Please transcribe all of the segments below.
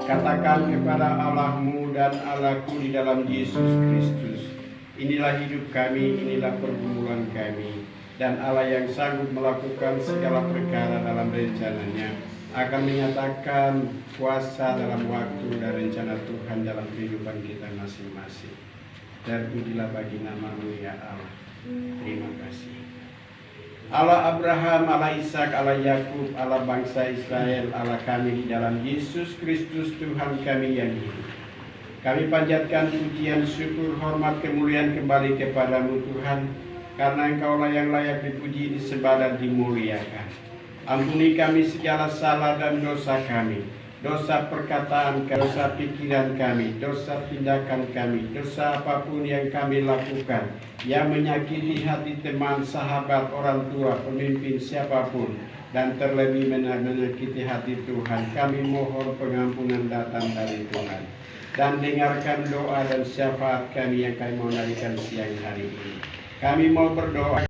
Katakan kepada Allahmu dan Allahku di dalam Yesus Kristus, inilah hidup kami, inilah pergumulan kami. Dan Allah yang sanggup melakukan segala perkara dalam rencananya akan menyatakan kuasa dalam waktu dan rencana Tuhan dalam kehidupan kita masing-masing. Terpujilah bagi nama-Mu ya Allah. Terima kasih. Allah Abraham, Allah Ishak, Allah Yakub, Allah bangsa Israel, Allah kami di dalam Yesus Kristus Tuhan kami yang hidup. Kami panjatkan pujian, syukur, hormat, kemuliaan kembali kepadamu Tuhan, karena Engkaulah yang layak dipuji, disembah dan dimuliakan. Ampuni kami segala salah dan dosa kami, dosa perkataan, dosa pikiran kami, dosa tindakan kami, dosa apapun yang kami lakukan yang menyakiti hati teman, sahabat, orang tua, pemimpin, siapapun, dan terlebih menyakiti hati Tuhan. Kami mohon pengampunan datang dari Tuhan, dan dengarkan doa dan syafaat kami yang kami mau naikkan siang hari ini. Kami mau berdoa.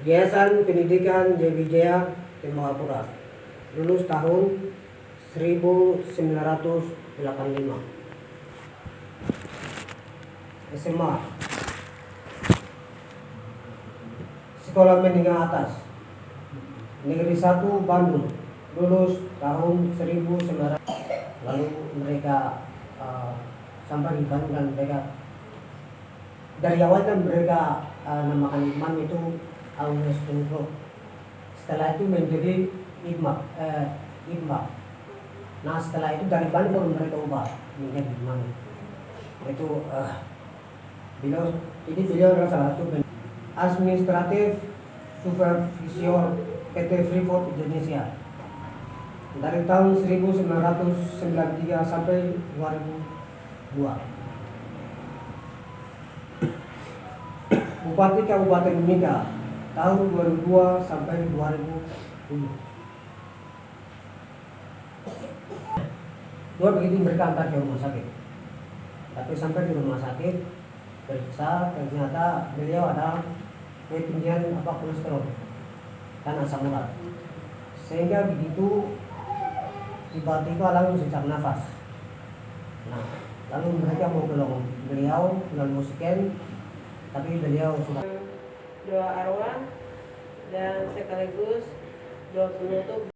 Yayasan Pendidikan Jaya Tembagapura, lulus tahun 1985. SMA Sekolah Menengah Atas Negeri 1 Bandung, lulus tahun 1900. Lalu mereka sampai di Bandung, dan mereka dari awal kan mereka namakan imam itu Agnes Tungkro. Setelah itu menjadi imam. Nah setelah itu dari Bandung mereka ubah menjadi imam. Itu beliau adalah salah satu administratif supervisor PT Freeport Indonesia dari tahun 1993 sampai 2002. Bupati Kabupaten Mimika tahun 2002 sampai 2010. Begitu mereka antar ke rumah sakit. Tapi sampai di rumah sakit periksa, ternyata beliau ada ketinggian kolesterol dan asam urat. Sehingga begitu tiba-tiba langsung sesak nafas. Nah, lalu mereka mau tolong beliau melalui scan, tapi beliau sudah doa arwah dan sekaligus doa penutup.